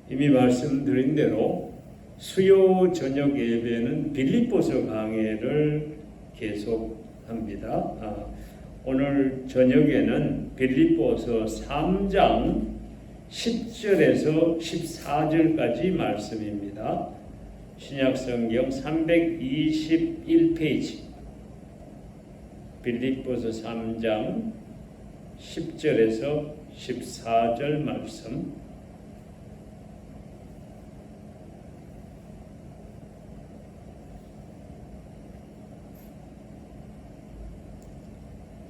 이미 말씀드린 대로 수요 저녁 예배는 빌립보서 강해를 계속합니다. 오늘 저녁에는 빌립보서 3장 10절에서 14절까지 말씀입니다. 신약성경 321페이지 빌립보서 3장 10절에서 14절 말씀.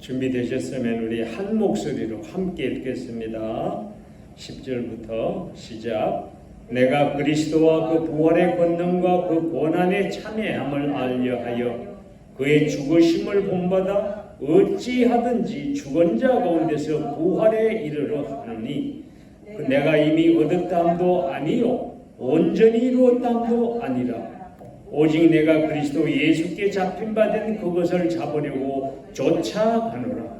준비되셨으면 우리 한 목소리로 함께 읽겠습니다. 10절부터 시작. 내가 그리스도와 그 부활의 권능과 그 고난의 참여함을 알려하여 그의 죽으심을 본받아 어찌하든지 죽은 자 가운데서 부활에 이르러 하느니 내가 이미 얻었담도 아니요 온전히 이루었담도 아니라 오직 내가 그리스도 예수께 잡힌 바 된 그것을 잡으려고 쫓아가노라.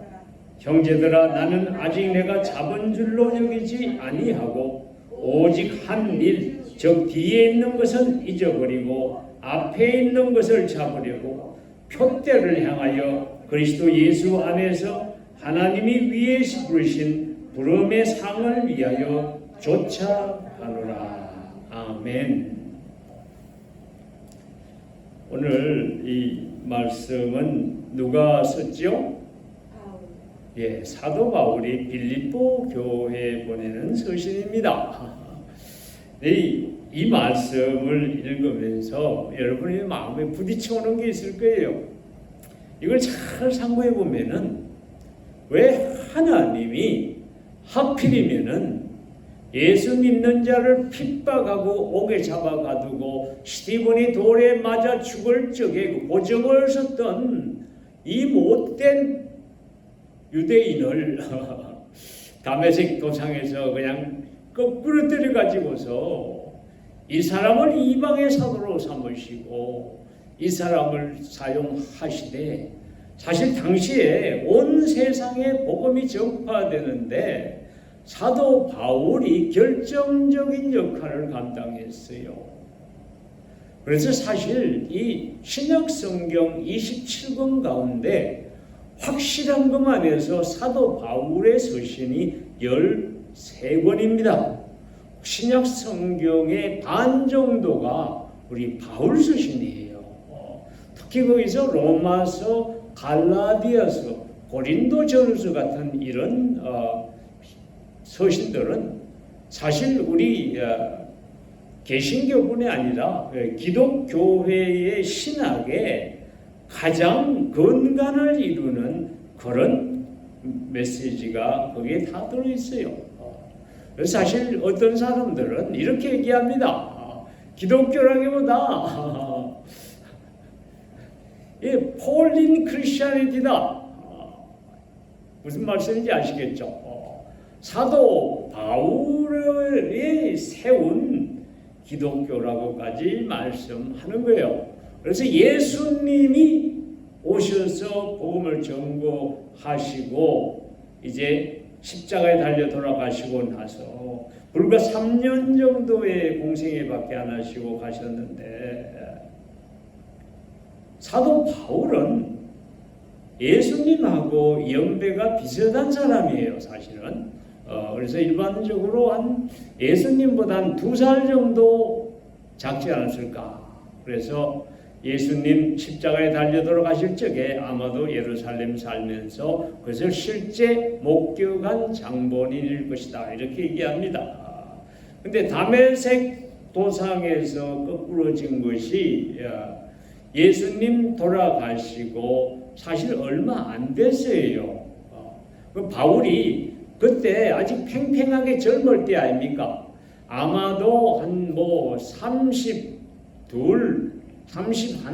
형제들아, 나는 아직 내가 잡은 줄로 여기지 아니하고 오직 한 일, 즉 뒤에 있는 것은 잊어버리고 앞에 있는 것을 잡으려고 표대를 향하여 그리스도 예수 안에서 하나님이 위에서 부르신 부름의 상을 위하여 쫓아가노라. 아멘. 오늘 이 말씀은 누가 썼죠? 사도 바울이 빌립보 교회에 보내는 서신입니다. 이 말씀을 읽으면서 여러분의 마음에 부딪혀오는 게 있을 거예요. 이걸 잘 상고해 보면은 왜 하나님이 하필이면은 예수 믿는 자를 핍박하고 옥에 잡아가두고 스티븐이 돌에 맞아 죽을 적에 고정을 섰던 이 못된 유대인을 다메섹 도상에서 그냥 거꾸로 때려가지고서 이 사람을 이방의 사도로 삼으시고 이 사람을 사용하시되, 사실 당시에 온 세상에 복음이 전파되는데 사도 바울이 결정적인 역할을 감당했어요. 그래서 사실 이 신약성경 27권 가운데 확실한 것만 해서 사도 바울의 서신이 13권입니다. 신약성경의 반 정도가 우리 바울 서신이에요. 특히 거기서 로마서, 갈라디아서, 고린도전서 같은 이런 서신들은 사실 우리 개신교뿐이 아니라 기독교회의 신학에 가장 근간을 이루는 그런 메시지가 거기에 다 들어있어요. 그래서 사실 어떤 사람들은 이렇게 얘기합니다. 기독교라기보다 폴린 크리스천이다. 무슨 말씀인지 아시겠죠? 사도 바울이 세운 기독교라고까지 말씀하는 거예요. 그래서 예수님이 오셔서 복음을 전거하시고 이제 십자가에 달려 돌아가시고 나서 불과 3년 정도의 공생애밖에 안 하시고 가셨는데, 사도 바울은 예수님하고 연배가 비슷한 사람이에요, 사실은. 그래서 일반적으로 한 예수님보다 한 2살 정도 작지 않았을까. 그래서 예수님 십자가에 달려 돌아가실 적에 아마도 예루살렘 살면서 그것을 실제 목격한 장본인일 것이다, 이렇게 얘기합니다. 근데 다메섹 도상에서 거꾸로진 것이 예수님 돌아가시고 사실 얼마 안 됐어요. 바울이 그때 아직 팽팽하게 젊을 때 아닙니까? 아마도 한 32, 31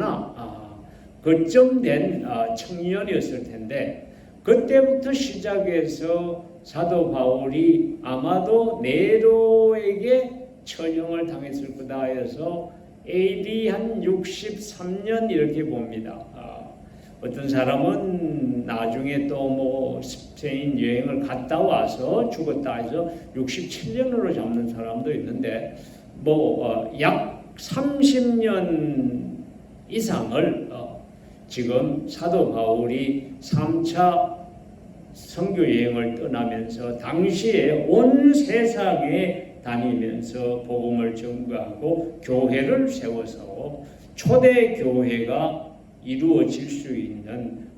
그쯤 된 청년이었을 텐데, 그때부터 시작해서 사도 바울이 아마도 네로에게 처형을 당했을 거다 해서 AD 한 63년 이렇게 봅니다. 어떤 사람은 나중에 또 뭐 스페인 여행을 갔다 와서 죽었다 해서 67년으로 잡는 사람도 있는데 뭐 약 30년 이상을 지금 사도 바울이 3차 선교 여행을 떠나면서 당시에 온 세상에 다니면서 복음을 전가하고 교회를 세워서 초대 교회가 이루어질 수 있는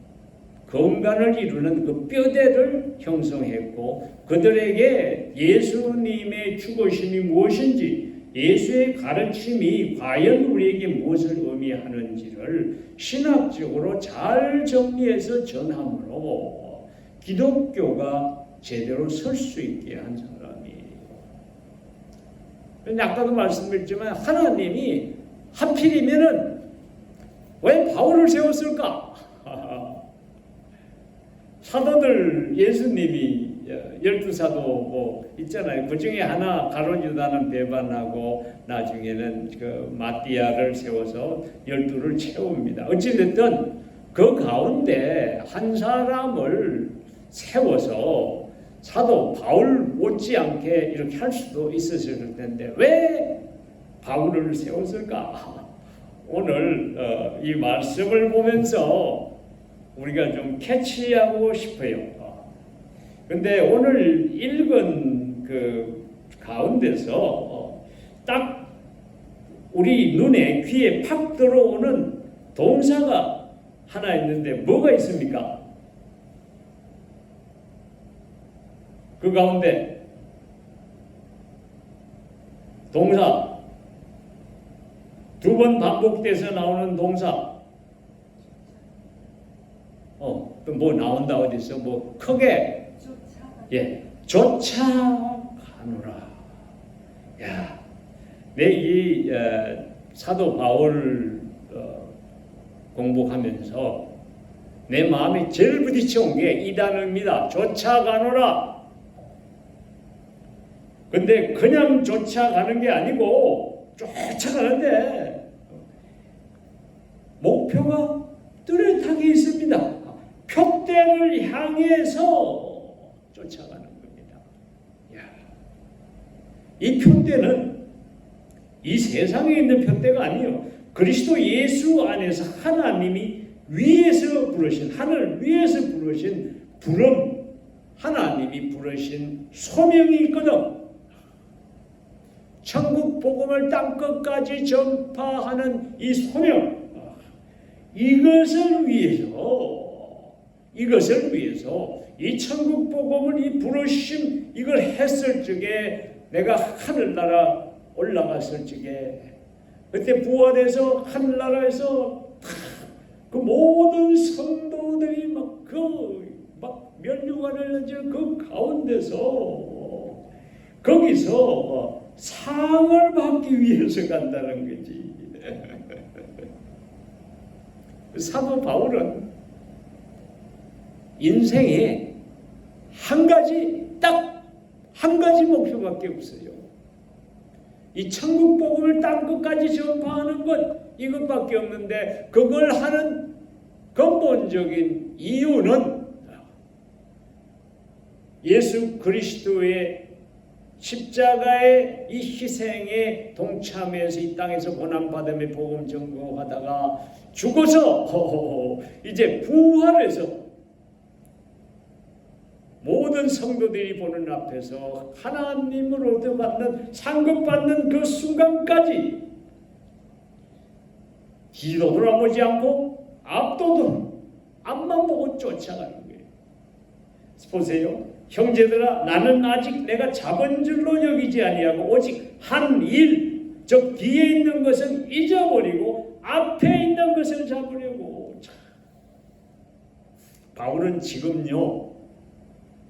건강을 이루는 그 뼈대를 형성했고 그들에게 예수님의 죽으심이 무엇인지 예수의 가르침이 과연 우리에게 무엇을 의미하는지를 신학적으로 잘 정리해서 전함으로 기독교가 제대로 설 수 있게 한 사람이에요. 아까도 말씀드렸지만 하나님이 하필이면은 왜 바울을 세웠을까? 사도들 예수님이 12사도 뭐 있잖아요. 그 중에 하나 가룟 유다는 배반하고 나중에는 그 마띠아를 세워서 12를 채웁니다. 어찌됐든 그 가운데 한 사람을 세워서 사도 바울 못지않게 이렇게 할 수도 있었을 텐데 왜 바울을 세웠을까? 오늘 이 말씀을 보면서 우리가 좀 캐치하고 싶어요. 근데 오늘 읽은 그 가운데서 딱 우리 눈에 귀에 팍 들어오는 동사가 하나 있는데 뭐가 있습니까? 그 가운데 동사 두 번 반복돼서 나오는 동사 또 뭐 나온다 어디서 뭐 크게 쫓아가노라. 야, 내 이 사도 바울 공부하면서 내 마음이 제일 부딪혀온 게 이 단어입니다. 쫓아가노라. 근데 그냥 쫓아가는 게 아니고 쫓아가는데 목표가 뚜렷하게 있습니다. 표대를 향해서 쫓아가는 겁니다. 야, 이 표대는 이 세상에 있는 표대가 아니에요. 그리스도 예수 안에서 하나님이 위에서 부르신 하늘 위에서 부르신 부름 하나님이 부르신 소명이 있거든. 천국 복음을 땅끝까지 전파하는 이 소명 이것을 위해서 이 천국 복음을 이 부르심 이걸 했을 적에 내가 하늘나라 올라갔을 적에 그때 부활해서 하늘나라에서 그 모든 성도들이 막 면류관을 얹은 그 가운데서 거기서 상을 받기 위해서 간다는 거지. 사도 바울은 인생에 딱 한 가지 목표밖에 없어요. 이 천국 복음을 땅끝까지 전파하는 것 이것밖에 없는데 그걸 하는 근본적인 이유는 예수 그리스도의 십자가의 이 희생에 동참해서 이 땅에서 고난받음의 복음 전거하다가 죽어서 이제 부활해서 모든 성도들이 보는 앞에서 하나님으로부터 받는 상급받는 그 순간까지 뒤도 돌아보지 않고 앞도 앞만 보고 쫓아가는 거예요. 보세요. 형제들아 나는 아직 내가 잡은 줄로 여기지 아니하고 오직 한 일, 즉 뒤에 있는 것은 잊어버리고 앞에 있는 것을 잡으려고. 바울은 지금요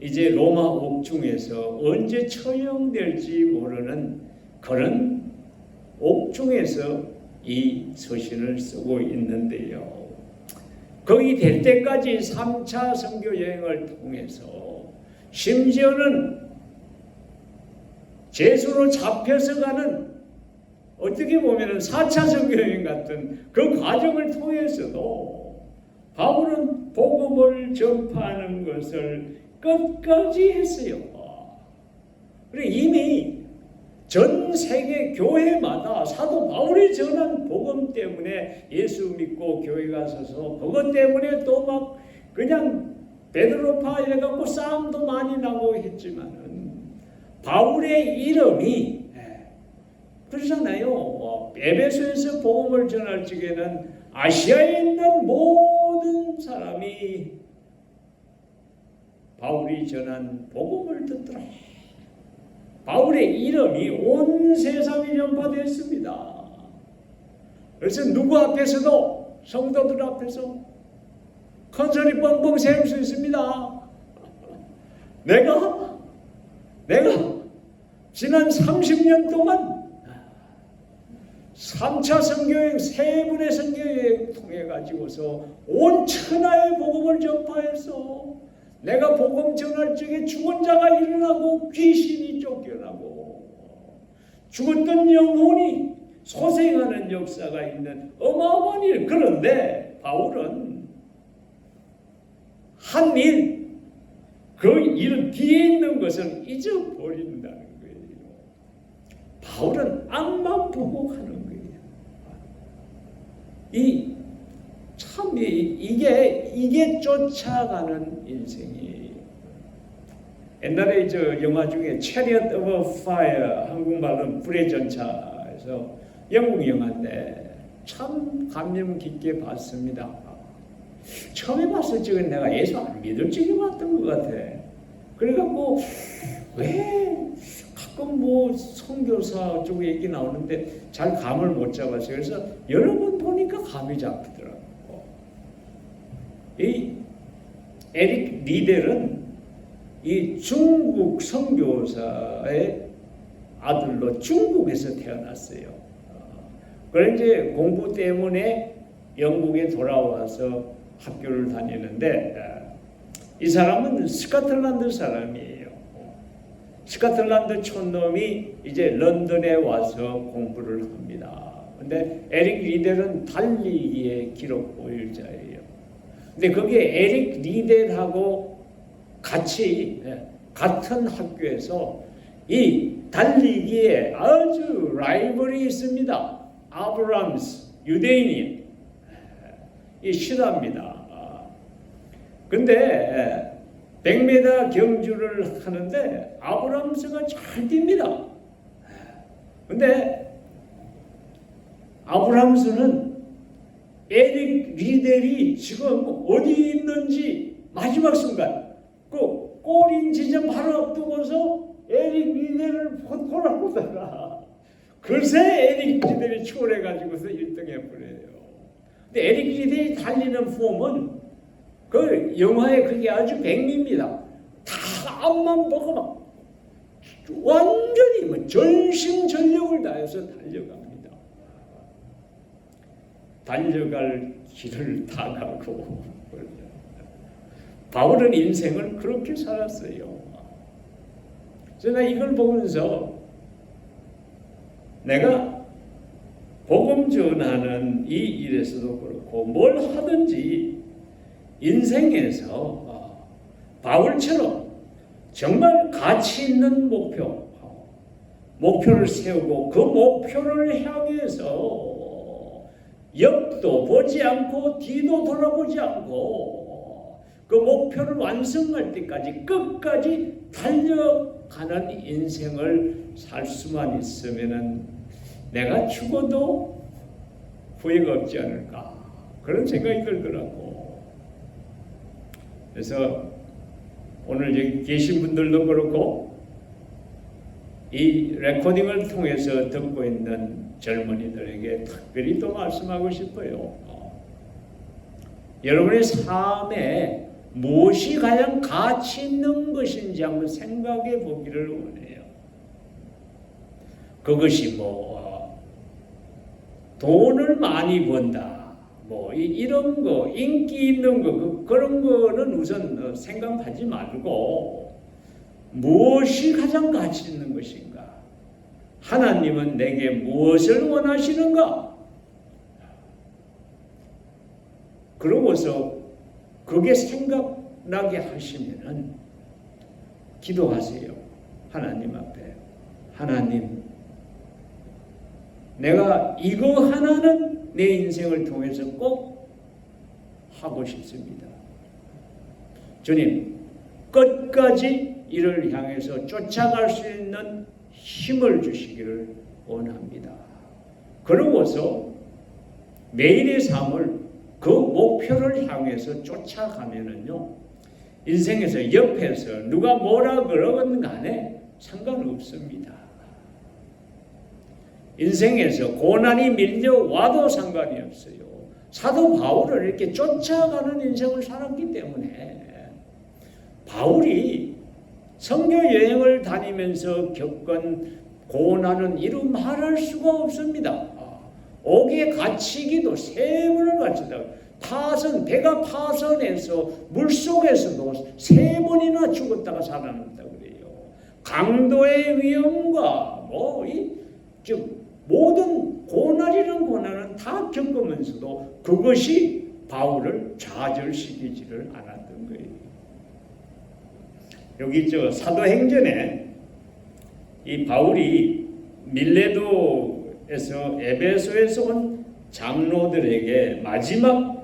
이제 로마 옥중에서 언제 처형될지 모르는 그런 옥중에서 이 서신을 쓰고 있는데요. 거기 될 때까지 3차 선교 여행을 통해서 심지어는 제수로 잡혀서 가는 어떻게 보면 4차 선교 여행 같은 그 과정을 통해서도 바울은 복음을 전파하는 것을 끝까지 했어요. 그리고 이미 전 세계 교회마다 사도 바울이 전한 복음 때문에 예수 믿고 교회 가서서 그것 때문에 또 막 그냥 베드로파 이래갖고 싸움도 많이 나고 했지만은 바울의 이름이 그러잖아요. 에베소에서 복음을 전할 적에는 아시아에 있는 모든 사람이 바울이 전한 복음을 듣더라. 바울의 이름이 온 세상에 전파됐습니다. 그래서 누구 앞에서도 성도들 앞에서 컨설이 뻥뻥 세울 수 있습니다. 내가 지난 30년 동안 3차 선교여행, 3분의 선교여행 통해 가지고서 온 천하의 복음을 전파해서 내가 복음 전할 적에 죽은 자가 일어나고 귀신이 쫓겨나고 죽었던 영혼이 소생하는 역사가 있는 어마어마한 일. 그런데 바울은 한 일, 그 일 뒤에 있는 것을 잊어버린다는 거예요. 바울은 앞만 보고 가는 거예요. 이게 쫓아가는 인생이에요. 옛날에 저 영화 중에 Chariot of Fire, 한국말로는 불의 전차에서 영국 영화인데 참 감명 깊게 봤습니다. 처음에 봤을 적엔 내가 예수 안 믿을 적에 봤던 것 같아. 그래갖고 왜 가끔 뭐 선교사 쪽 얘기 나오는데 잘 감을 못 잡았어요. 그래서 여러 번 보니까 감이 잡히더라고. 이 에릭 리델은 이 중국 선교사의 아들로 중국에서 태어났어요. 그래 이제 공부 때문에 영국에 돌아와서 학교를 다니는데 이 사람은 스코틀랜드 사람이에요. 스코틀랜드 촌놈이 이제 런던에 와서 공부를 합니다. 근데 에릭 리델은 달리기의 기록 보유자예요. 근데 거기에 에릭 리델하고 같이 같은 학교에서 이 달리기에 아주 라이벌이 있습니다. 아브람스, 유대인이 싫어합니다. 근데 100m 경주를 하는데 아브람스가 잘 뜁니다. 근데 아브람스는 에릭 리델이 지금 어디 있는지 마지막 순간 그 골인 지점 바로 앞두고서 에릭 리델을 돌아보다가 글쎄 에릭 리델이 추월해가지고서 1등 해버려요. 근데 에릭 리델이 달리는 폼은 그 영화에 그게 아주 백미입니다. 다 앞만 보고 막 완전히 뭐 전심전력을 다해서 달려갑니다. 달려갈 길을 다 가고 바울은 인생을 그렇게 살았어요. 그래서 나 이걸 보면서 내가 복음 전하는 이 일에서도 그렇고 뭘 하든지 인생에서 바울처럼 정말 가치 있는 목표를 세우고 그 목표를 향해서 옆도 보지 않고 뒤도 돌아보지 않고 그 목표를 완성할 때까지 끝까지 달려가는 인생을 살 수만 있으면은 내가 죽어도 후회가 없지 않을까 그런 생각이 들더라고. 그래서 오늘 여기 계신 분들도 그렇고 이 레코딩을 통해서 듣고 있는 젊은이들에게 특별히 또 말씀하고 싶어요. 여러분의 삶에 무엇이 가장 가치 있는 것인지 한번 생각해 보기를 원해요. 그것이 돈을 많이 번다. 이런 거, 인기 있는 거, 그런 거는 우선 생각하지 말고 무엇이 가장 가치 있는 것인가? 하나님은 내게 무엇을 원하시는가? 그러고서 그게 생각나게 하시면은 기도하세요. 하나님 앞에. 하나님, 내가 이거 하나는 내 인생을 통해서 꼭 하고 싶습니다. 주님, 끝까지 이를 향해서 쫓아갈 수 있는 힘을 주시기를 원합니다. 그러고서 매일의 삶을 그 목표를 향해서 쫓아가면은요, 인생에서 옆에서 누가 뭐라 그러건 간에 상관없습니다. 인생에서 고난이 밀려와도 상관이 없어요. 사도 바울을 이렇게 쫓아가는 인생을 살았기 때문에 바울이 선교 여행을 다니면서 겪은 고난은 이루 말할 수가 없습니다. 옥에 갇히기도 3번을 갇히다. 배가 파선해서 물속에서도 3번이나 죽었다가 살아났다 그래요. 강도의 위험과 모든 고난은 다 겪으면서도 그것이 바울을 좌절시키지를 않았던 거예요. 여기 사도행전에 이 바울이 밀레도에서 에베소에서 온 장로들에게 마지막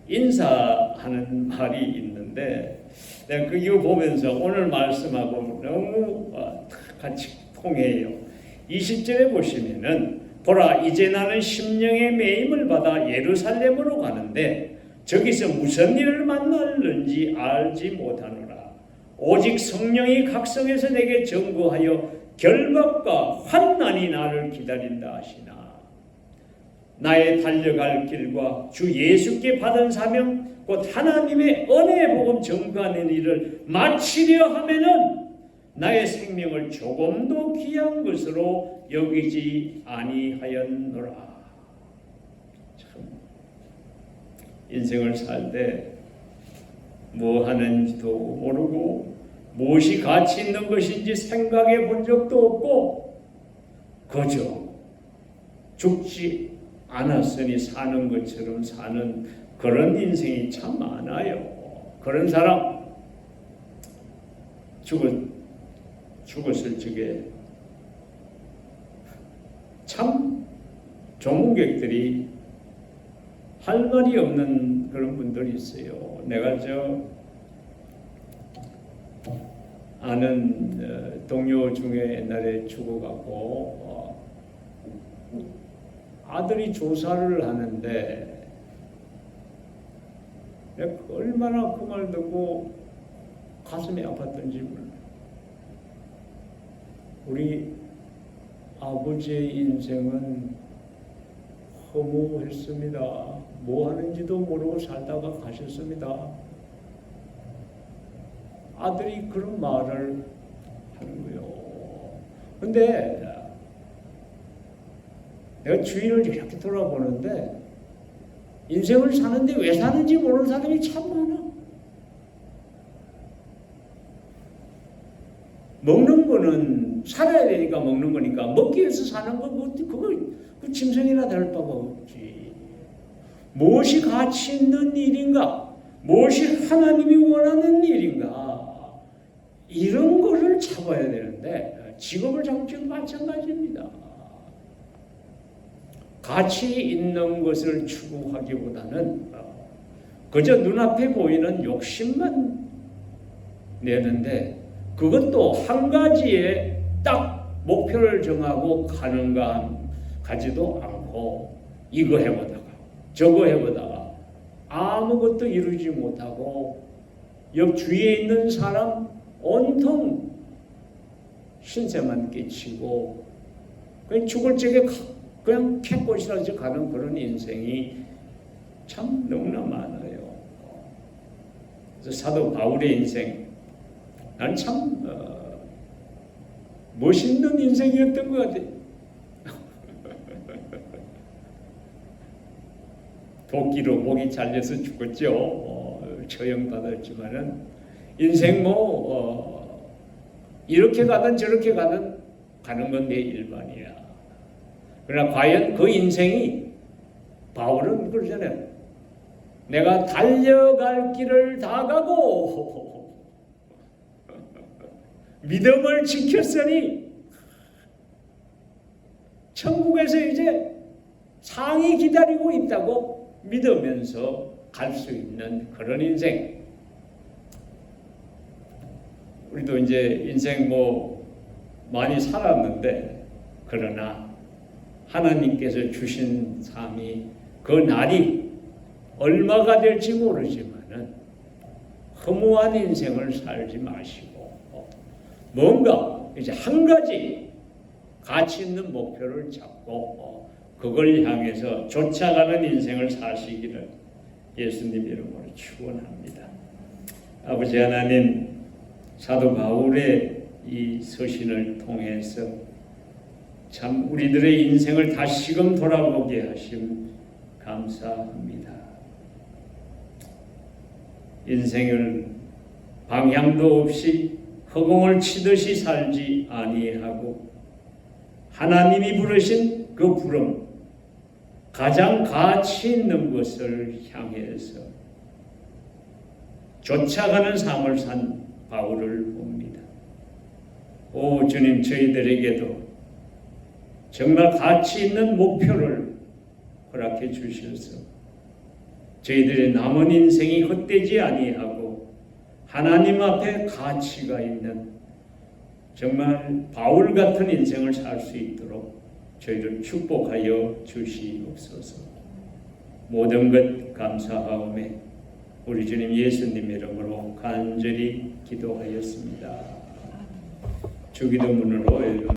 인사하는 말이 있는데, 내가 그거 보면서 오늘 말씀하고 너무 같이 통해요. 20절에 보시면은, 보라, 이제 나는 심령의 매임을 받아 예루살렘으로 가는데 저기서 무슨 일을 만날는지 알지 못하노라. 오직 성령이 각성해서 내게 전거하여 결박과 환난이 나를 기다린다 하시나. 나의 달려갈 길과 주 예수께 받은 사명 곧 하나님의 은혜의 복음 전가하는 일을 마치려 하면은 나의 생명을 조금도 귀한 것으로 여기지 아니하였노라. 참, 인생을 살 때 뭐 하는지도 모르고 무엇이 가치 있는 것인지 생각해 본 적도 없고 그저 죽지 않았으니 사는 것처럼 사는 그런 인생이 참 많아요. 그런 사람 죽었을 적에 참 조문객들이 할 말이 없는 그런 분들이 있어요. 내가 아는 동료 중에 옛날에 죽어갖고 아들이 조사를 하는데 얼마나 그 말 듣고 가슴이 아팠던지 몰라요. 우리 아버지의 인생은 허무했습니다. 뭐 하는지도 모르고 살다가 가셨습니다. 아들이 그런 말을 하는 거예요. 근데 내가 주위를 이렇게 돌아보는데 인생을 사는데 왜 사는지 모르는 사람이 참 많아. 먹는 거는 살아야 되니까 먹는 거니까 먹기 위해서 사는 거 그거 그 짐승이나 다를 바가 없지. 무엇이 가치 있는 일인가? 무엇이 하나님이 원하는 일인가? 이런 거를 잡아야 되는데 직업을 잡을 때도 마찬가지입니다. 가치 있는 것을 추구하기보다는 그저 눈앞에 보이는 욕심만 내는데 그것도 한 가지에 딱 목표를 정하고 가지도 않고 이거 해보다가 저거 해보다가 아무것도 이루지 못하고 옆 주위에 있는 사람 온통 신세만 끼치고 그냥 죽을 적에 그냥 캐꽃이라서 가는 그런 인생이 참 너무나 많아요. 그래서 사도 바울의 인생, 난 참 멋있는 인생이었던 것 같아요. 도끼로 목이 잘려서 죽었죠. 처형받았지만은 인생 이렇게 가든 저렇게 가든 가는 건 내 일반이야. 그러나 과연 그 인생이 바울은 그러잖아요. 내가 달려갈 길을 다 가고 믿음을 지켰으니 천국에서 이제 상이 기다리고 있다고 믿으면서 갈 수 있는 그런 인생. 우리도 이제 인생 많이 살았는데, 그러나 하나님께서 주신 삶이 그 날이 얼마가 될지 모르지만은 허무한 인생을 살지 마시고 뭔가 이제 한 가지 가치 있는 목표를 잡고 그걸 향해서 쫓아가는 인생을 사시기를 예수님 이름으로 축원합니다. 아버지 하나님, 사도 바울의 이 서신을 통해서 참 우리들의 인생을 다시금 돌아보게 하심 감사합니다. 인생을 방향도 없이 허공을 치듯이 살지 아니하고 하나님이 부르신 그 부름, 가장 가치 있는 것을 향해서 쫓아가는 삶을 산 바울을 봅니다. 오 주님, 저희들에게도 정말 가치 있는 목표를 허락해 주셔서 저희들의 남은 인생이 헛되지 아니하고 하나님 앞에 가치가 있는 정말 바울 같은 인생을 살 수 있도록 저희를 축복하여 주시옵소서. 모든 것 감사하오매 우리 주님 예수님 이름으로 간절히 기도하였습니다. 주기도문으로